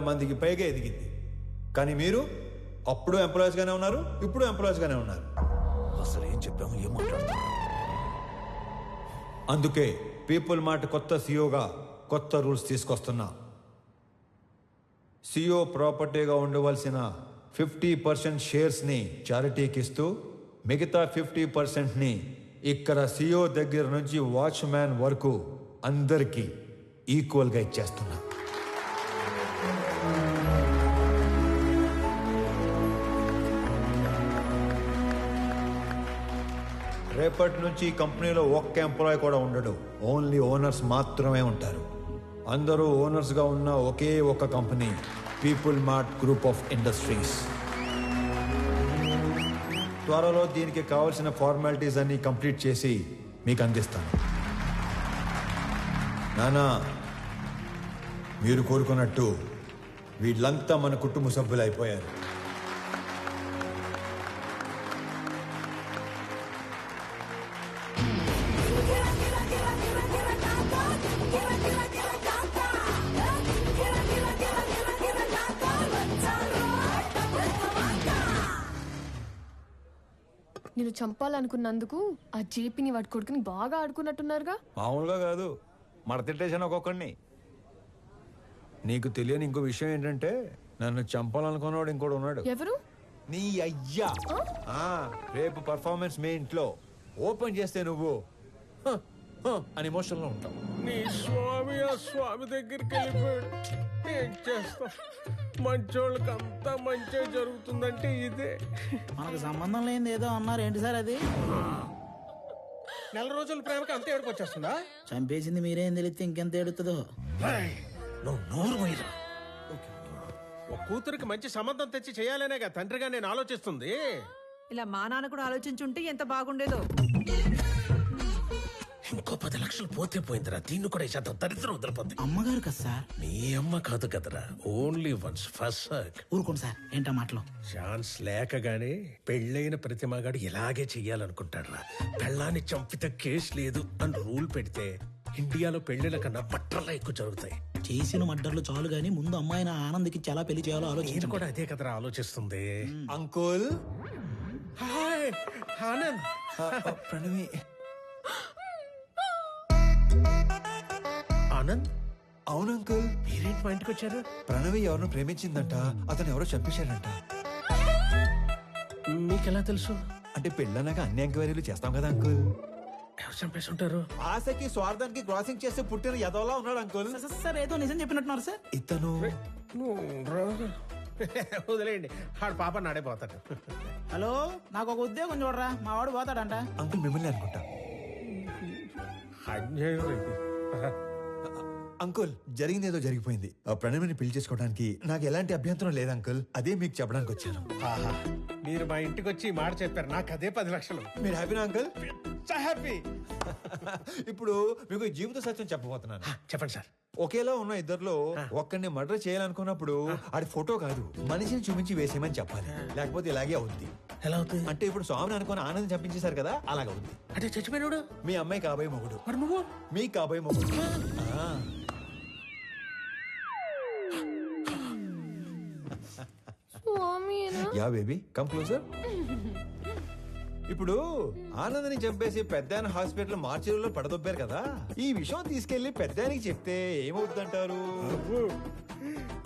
మందికి పైగా ఎదిగింది. కానీ మీరు అప్పుడు ఎంప్లాయీస్గానే ఉన్నారు, ఇప్పుడు ఎంప్లాయీస్గానే ఉన్నారు. అసలు ఏం చెప్పాము, ఏం మాట్లాడుతున్నాం? అందుకే పీపుల్ మార్ట్ కొత్త సీఓగా కొత్త రూల్స్ తీసుకొస్తున్నా. సీఓ ప్రాపర్టీగా ఉండవలసిన 50% షేర్స్ని చారిటీకి ఇస్తూ మిగతా 50%ని ఇక్కడ సీఓ దగ్గర నుంచి వాచ్మ్యాన్ వరకు అందరికీ ఈక్వల్గా ఇచ్చేస్తున్నా. రేపటి నుంచి ఈ కంపెనీలో ఒక్క ఎంప్లాయ్ కూడా ఉండడు. ఓన్లీ ఓనర్స్ మాత్రమే ఉంటారు. అందరూ ఓనర్స్గా ఉన్న ఒకే ఒక company people mart group of industries. త్వరలో దీనికి కావాల్సిన ఫార్మాలిటీస్ అన్ని కంప్లీట్ చేసి మీకు అందిస్తాను. నానా, మీరు కోరుకున్నట్టు వీళ్ళంతా మన కుటుంబ సభ్యులు అయిపోయారు. నేను చంపాలనుకున్నందుకు ఆ జేపీని వాడి కొడుకుని బాగా ఆడుకున్నట్టున్నారుగా. మామూలుగా కాదు, మడతెట్టేసాను ఒక్కొక్కడిని. నీకు తెలియని ఇంకో విషయం ఏంటంటే నన్ను చంపాలనుకున్నవాడు ఇంకోటి ఉన్నాడు. ఎవరు? నీ అయ్యా. రేపు పర్ఫార్మెన్స్ మీ ఇంట్లో ఓపెన్ చేస్తే నువ్వు అని ఎమోషన్లో ఉంటావు. నీ స్వామి ఆ స్వామి దగ్గరికి వెళ్ళిపోయాడు. ఏం చేస్తాం, మంచోళ్ళకి అంతా మంచి జరుగుతుందంటే ఇదే. మనకు సంబంధం లేనిది ఏదో అన్నారు, ఏంటి సార్ అది? నెల రోజుల ప్రేమకి అంత ఏడుపు వచ్చేస్తుందా? చంపేసింది మీరేం తెలిస్తే ఇంకెంత ఏడుతుందో. నువ్వు నోరు పోయిరా. ఒక కూతురికి మంచి సంబంధం తెచ్చి చేయాలనేగా తండ్రిగా నేను ఆలోచిస్తుంది. ఇలా మా నాన్న కూడా ఆలోచించుంటే ఎంత బాగుండేదో. ఇంకో 10 లక్షలు పోతే పోయిందిరా. దీన్ని కూడా ఇచ్చేద్దాం, దరిద్రం వదిలిపోద్ది. అమ్మగారు కదా సార్? మీ అమ్మ కాదు కదరా, ఓన్లీ వన్స్ ఫస్ట్ సర్క్. ఊరుకోండి సార్, ఏంటా మాటలు? ఛాన్స్ లేకగానే పెళ్ళైన ప్రతి మగాడు ఇలాగే చెయ్యాలనుకుంటాడ్రా. పెళ్ళాన్ని చంపితే కేసు లేదు అని రూల్ పెడితే ఇండియాలో పెళ్లిల కన్నా పట్రలా ఎక్కువ జరుగుతాయి. చేసిన మడ్డర్లు చాలు గానీ ముందు అమ్మాయిని ఆనంద్కి చాలా పెళ్లి చేయాలో నేను ఆలోచించు. కూడా అదే కదరా ఆలోచిస్తుంది. అంకుల్. హాయ్ ఆనంద్. ప్రణవి. ఆనంద్, అవును అంకుల్. మీరేంటి మా ఇంటికి వచ్చారు? ప్రణవి ఎవరినో ప్రేమించిందంట, అతను ఎవరో చంపేశాడంట. మీకెలా తెలుసు? అంటే పెళ్ళన్నాక అన్ని ఎంక్వైరీలు చేస్తాం కదా అంకుల్. ఎవరు చంపేసి ఉంటారు? ఆశకి స్వార్థానికి క్రాసింగ్ చేస్తే పుట్టిన యదవలా ఉన్నాడు అంకుల్. సార్ ఏదో నిజం చెప్పినట్టున్నారు సార్. ఇతను వదిలేయండి, ఆడు పాప నాడైపోతాడు. హలో, నాకు ఒక ఉద్యోగం చూడరా, మా వాడు పోతాడంట. అంకుల్ మిమ్మల్ని అనుకుంటా. అన్యాయం ఇది. అంకుల్, జరిగింది ఏదో జరిగిపోయింది. ఆ ప్రణవిని పెళ్లి చేసుకోవడానికి నాకు ఎలాంటి అభ్యంతరం లేదు అంకుల్. అదే మీకు చెప్పడానికి వచ్చాను. ఆహా, మీరు మా ఇంటికి వచ్చి ఈ మాట చెప్పారు, నాకు అదే 10 లక్షలు. మీరు హ్యాపీనా అంకుల్? హ్యాపీ. ఇప్పుడు మీకు ఈ జీవిత సత్యం చెప్పబోతున్నాను. చెప్పండి సార్. ఒకేలా ఉన్న ఇద్దర్లో ఒక్కడిని మర్డర్ చేయాలనుకున్నప్పుడు ఆడి ఫోటో కాదు, మనిషిని చూపించి వేసేయమని చెప్పాలి. లేకపోతే ఇలాగే అవుద్ది. ఎలా అవుతుంది? అంటే ఇప్పుడు స్వామిని అనుకుని ఆనందం చంపించేశారు కదా, అలాగ అవుద్ది. అంటే చచ్చిపోయినాడు మీ అమ్మాయి కాబోయే మొగుడు, మరి నువ్వు మీ కాబోయే మొగుడు. Yeah baby, come closer. ఇప్పుడు ఆనందని చంపేసి పెద్దాయన హాస్పిటల్ మార్చిలో పడదొబ్బారు కదా, ఈ విషయం తీసుకెళ్లి పెద్దాయనికి చెప్తే ఏమవుతుందంటారు?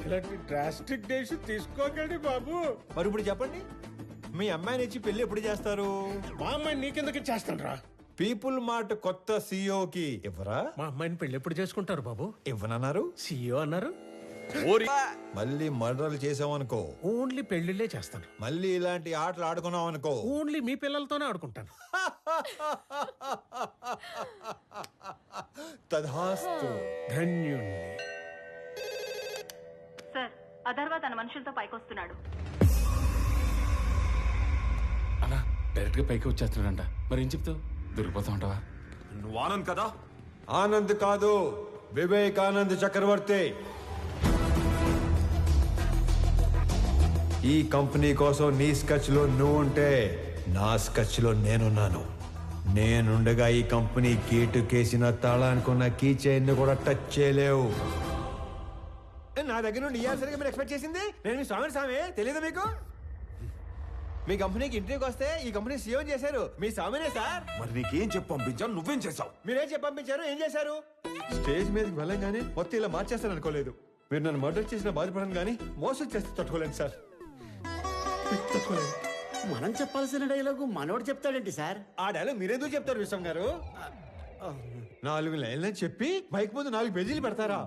ఇలాంటి డ్రాస్టిక్ డేస్ తీసుకోకండి బాబు. మరి ఇప్పుడు చెప్పండి, మీ అమ్మాయిని ఇచ్చి పెళ్లి ఎప్పుడు చేస్తారు? మా అమ్మాయిని నీకెందుకు చేస్తాను రా. పీపుల్ మార్ట్ కొత్త సీఈఓకి ఇవ్వరా? మా అమ్మాయిని పెళ్లి ఎప్పుడు చేసుకుంటారు బాబు? ఇవ్వనన్నారు. సీఈఓ అన్నారు. మళ్ళీ మర్డర్లు చేసామనుకో, ఓన్లీ పెళ్లిళ్ళే చేస్తాను. మళ్ళీ ఇలాంటి ఆటలు ఆడుకున్నాం అనుకో, ఓన్లీ మీ పిల్లలతోనే ఆడుకుంటాను. తధాస్తు. ధన్యుణ్ణి. సార్, అథర్వ తన మనుషులతో పైకొస్తున్నాడు. అలా డైరెక్ట్ గా పైకి వచ్చేస్తున్నాడంట. మరి ఏం చెప్తావు? దొరికిపోతా ఉంటావా? నువ్వు ఆనంద్ కదా? ఆనంద్ కాదు, వివేకానంద్ చక్రవర్తి. ఈ కంపెనీ కోసం నీ స్కెచ్ లో నువ్వు ఉంటే నా స్కెచ్ లో నేనున్నాను. నేనుండగా ఈ కంపెనీ గేటు కేసిన తాళానుకున్న కీ చైన్ కూడా టచ్ చేయలేవు. నా దగ్గర నుండి ఇయ్యాల్సరిగా మీరు ఎక్స్పెక్ట్ చేసింది? నేను మీ స్వామి తెలియదు మీకు? మీ కంపెనీకి ఇంటర్వ్యూకి వస్తే ఈ కంపెనీ సీఎం చేశారు మీ స్వామినే సార్. మరి నీకేం చెప్పి పంపించాను, నువ్వేం చేసావు? మీరేం చెప్పి పంపించారు, ఏం చేశారు? స్టేజ్ మీదకి వెళ్ళంగానే మొత్తం ఇలా మార్చేస్తారు అనుకోలేదు. మీరు నన్ను మర్డర్ చేసిన బాధపడను కానీ మోసం చేస్తే తట్టుకోలేను సార్, తట్టుకోలేదు. మనం చెప్పాల్సిన డైలాగు మనోడు చెప్తాడేంటి సార్? ఆ డైలాగ్ మీరెందుకు చెప్తారు విశ్వం గారు? 4 లైన్లని చెప్పి మైక్ ముందు 4 పేజీలు పెడతారా?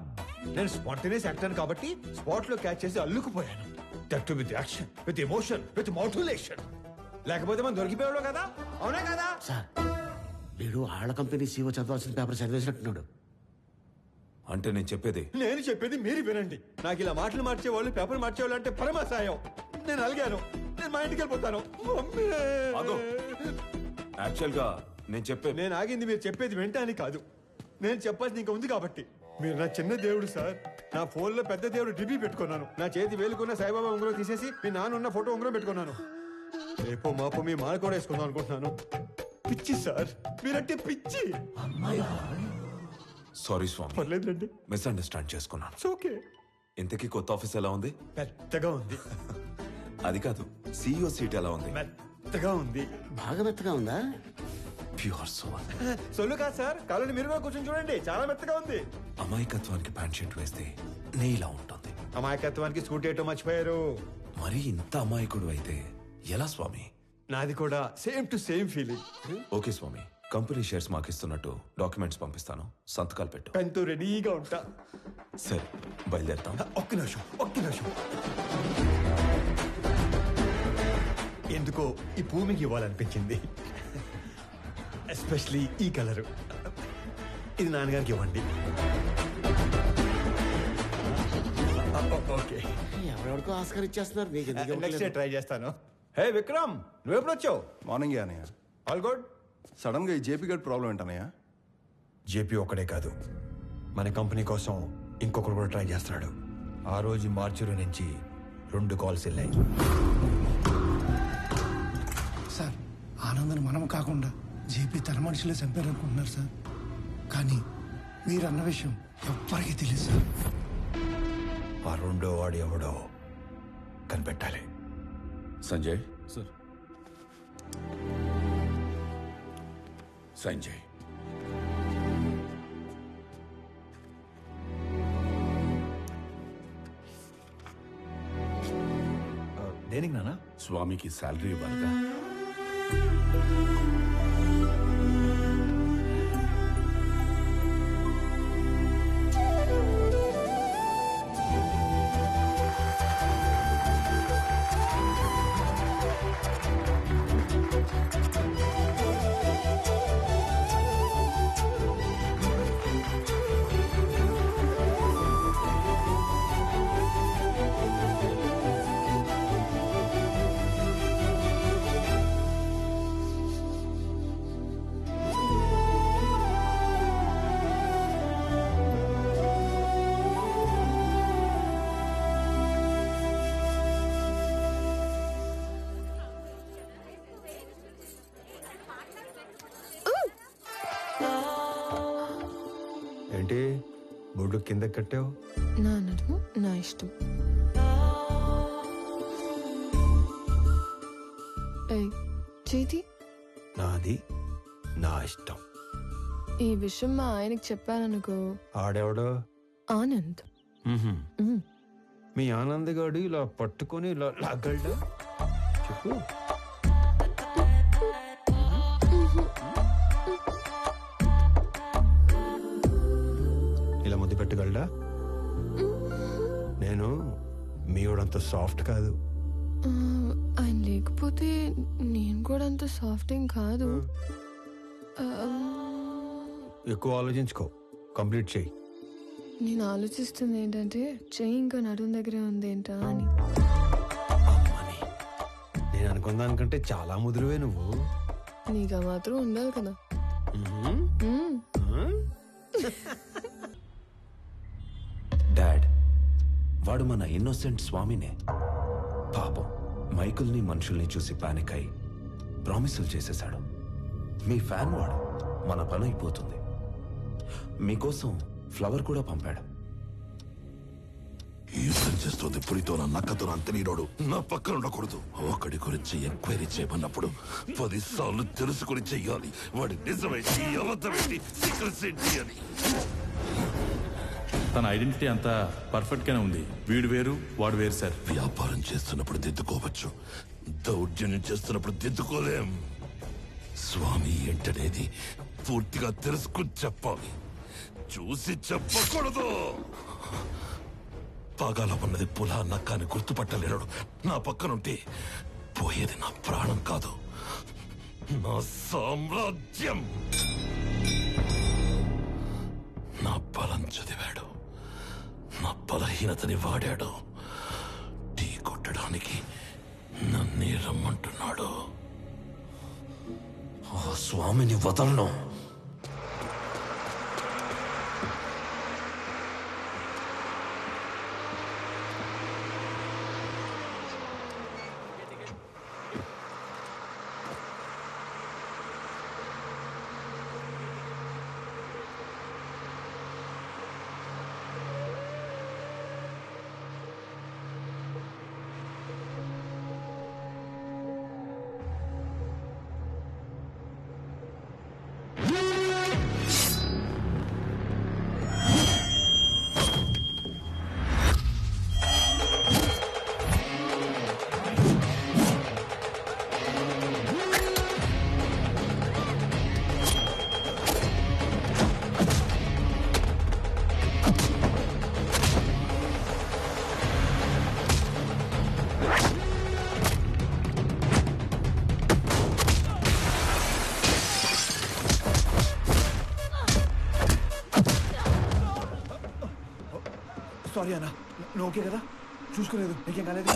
నేను స్పాంటేనియస్ యాక్టర్ కాబట్టి స్పాట్ లో క్యాచ్ చేసి అల్లుకుపోయాను. That with action, with emotion, with motivation. లేకపోతే మనం దొరికిపోయాడు కదా, అవునా కదా? సార్ వీడు ఆళ్ళ కంపెనీ సీఓ చదవాల్సిన పేపర్ చదివేసినట్టున్నాడు. అంటే నేను చెప్పేది మీరు వినండి. నాకు ఇలా మాటలు మార్చేవాళ్ళు, పేపర్ మార్చేవాళ్ళు అంటే పరమాసాయం. నేను అలిగాను, నేను మా ఇంటికి వెళ్ళిపోతాను. యాక్చువల్ గా నేను ఆగింది మీరు చెప్పేది వింటానికి కాదు, నేను చెప్పాల్సింది ఇంకా ఉంది కాబట్టి. మీరు నా చిన్న దేవుడు సార్. నా ఫోన్ లో పెద్ద దేవుడు డిబి పెట్టుకున్నాను. నా చేతి వేలుకున్న సాయిబాబా ఉంగరం తీసేసి మీ నాన్న ఉన్న ఫోటో ఉంగరం పెట్టుకున్నాను. రేపో మాపో మీ మాల కూడా వేసుకుందాం అనుకుంటున్నాను. పిచ్చి సార్, మీరంటే పిచ్చి. సారీ స్వామి, పర్లేదండి, మిస్అండర్స్టాండ్ చేసుకున్నాను. ఓకే. ఇంతకీ కొత్త ఆఫీస్ ఎలా ఉంది? పెద్దగా ఉంది. అది కాదు, CEO సీట్ ఎలా ఉంది? మెత్తగా ఉంది. బాగా మెత్తగా ఉందా? Pure soul. సొల్లు కాదు సార్, కాలని మీరు కూడా కూర్చొని చూడండి, చాలా మెత్తగా ఉంది. అమాయకత్వానికి ప్యాంట్ షర్ట్ వేస్తే నీలా ఉంటుంది. అమాయకత్వానికి స్కూటీ ఏటో మర్చిపోయారు. మరి ఇంత అమాయకుడు అయితే ఎలా స్వామి? నాది కూడా same to same feeling. Okay స్వామి, కంపెనీ షేర్స్ మాకు ఇస్తున్నట్టు డాక్యుమెంట్స్ పంపిస్తాను, సంతకాలు పెట్టు. పెన్తో రెడీగా ఉంటా. సరే బయలుదేరుతాం. ఒక్క నిమిషం. ఎందుకో ఈ భూమికి ఇవ్వాలనిపించింది, ఎస్పెషలీ ఈ కలరు. ఇది నాన్నగారికి ఇవ్వండి. ఓకే, ఎవరెవరికో ఆస్కార్ ఇచ్చేస్తున్నారు. నీకు ఎందుకు నెక్స్ట్ ఇవ్వట్లేదు? ట్రై చేస్తాను. హే విక్రమ్, నువ్వు ఎప్పుడు వచ్చావు? మార్నింగ్ అనయ్య. All good. సడన్ గా ఈ జేపీ గడ్ ప్రాబ్లం ఏంటనయ్య? జేపీ ఒక్కడే కాదు, మన కంపెనీ కోసం ఇంకొకరు కూడా ట్రై చేస్తున్నాడు. ఆ రోజు మార్చురు నుంచి 2 కాల్స్ వెళ్ళాయి. సార్ ఆనందని మనం కాకుండా జేపీ తన మనుషులే చంపారనుకుంటున్నారు సార్. కానీ మీరు అన్న విషయం ఎవ్వరికీ తెలియదు సార్. ఆ 2వ వాడు ఎవడో కనిపెట్టాలి. సంజయ్ సార్. సంజయ్ దేనికి నాన్న? స్వామికి శాలరీ ఇవ్వాలిగా. ఏంటి బొడ్డు కింద కట్టావు? నా నడుము నా ఇష్టం. చేతి నాది నా ఇష్టం. ఈ విషయం మా ఆయనకి చెప్పాననుకో, ఆడెవడో? ఆనంద్. మీ ఆనంద్ గాడు ఇలా పట్టుకొని ఇలా లాగలడా? చెప్పు. ఇలా ముద్దు పెట్టగలడా? నేను మీవాడంత సాఫ్ట్ కాదు. ఆయన లేకపోతే నేను కూడా అంత సాఫ్ట్ ఏం కాదు. ఎక్కువ ఆలోచించుకో, కంప్లీట్ చెయ్యి. నేను ఆలోచిస్తుంది ఏంటంటే చెయ్యి ఇంకా నడుం దగ్గరే ఉంది ఏంటా అని. అమ్మని, నేను అనుకున్న దానికంటే చాలా ముదురువే నువ్వు. నీకు మాత్రం ఉండాలి కదా. డాడ్, వాడు మన ఇన్నోసెంట్ స్వామినే. పాపం మైకుల్ని మనుషుల్ని చూసి పానిక్ అయి ప్రామిసులు చేసేశాడు. మీ ఫ్యాన్ వాడు, మన పని అయిపోతుంది. మీకోసం ఫ్లవర్ కూడా పంపాడు. యుద్ధం చేస్తుంది పులితో నా నక్కతో నా తెలియనోడు నా పక్కన ఉండకూడదు. ఒకడి గురించి ఎంక్వైరీ చేయమన్నప్పుడు 10 సార్లు తెలుసుకుని చెయ్యాలి. వాడి నిజమేంటి, అబద్ధమేంటి, సీక్రెట్స్ ఏంటి అని. తన ఐడెంటిటీ అంతా పర్ఫెక్ట్ గానే ఉంది. వీడు వేరు, వాడు వేరు సార్. వ్యాపారం చేస్తున్నప్పుడు దిద్దుకోవచ్చు, దౌర్జన్యం చేస్తున్నప్పుడు దిద్దుకోలేం. స్వామి ఏంటనేది పూర్తిగా తెలుసుకుని చెప్పాలి, చూసి చెప్పకూడదు. పాగాల ఉన్నది పులా నక్కాని గుర్తుపట్టలేడు. నా పక్కనుంటే పోయేది నా ప్రాణం కాదు, నా సామ్రాజ్యం. నా బలం చదివాడు, నా బలహీనతని వాడాడు. టీ కొట్టడానికి నన్నే రమ్మంటున్నాడు. ఆ స్వామిని వదలను. సారీ అన్న, నువ్వు ఓకే కదా? చూసుకోలేదు, నీకేం కాలేదు?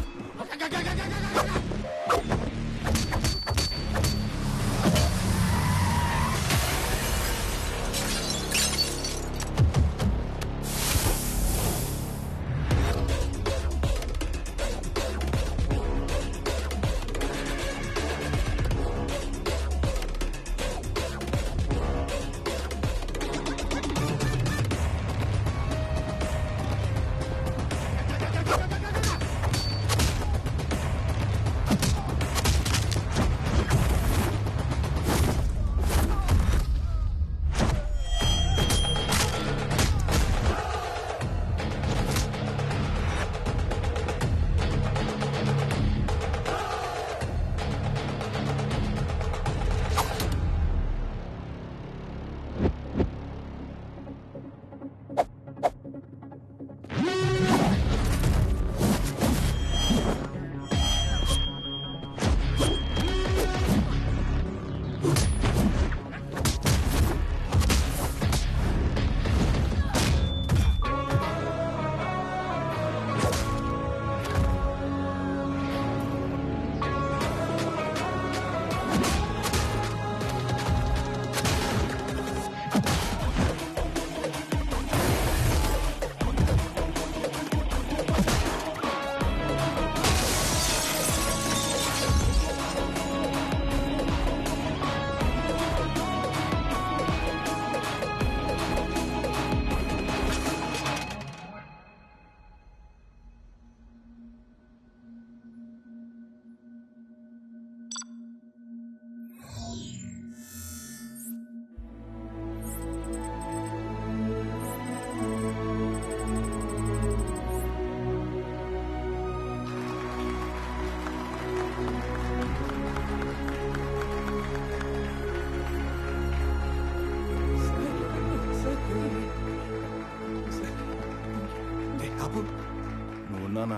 నువ్వున్నానా?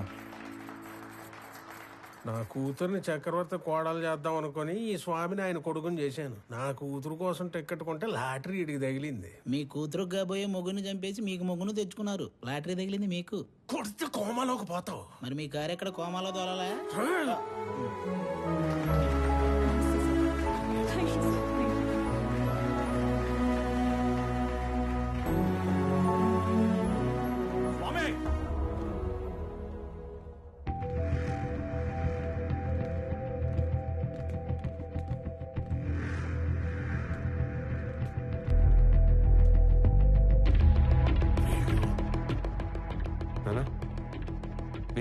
నా కూతుర్ని చక్రవర్తి కోడలు చేద్దాం అనుకుని ఈ స్వామిని ఆయన కొడుకుని చేశాను. నా కూతురు కోసం టికెట్ కొంటే లాటరీ ఇడికి తగిలింది. మీ కూతురు కాబోయే మొగ్గుని చంపేసి మీకు మొగ్గును తెచ్చుకున్నారు. లాటరీ తగిలింది మీకు. కొడితే కోమాలోకి పోతావు. మరి మీ కారు ఎక్కడ కోమాలో తోలాలా?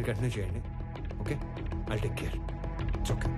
కంటిన్యూ చేయండి. Okay, I'll take care. It's okay.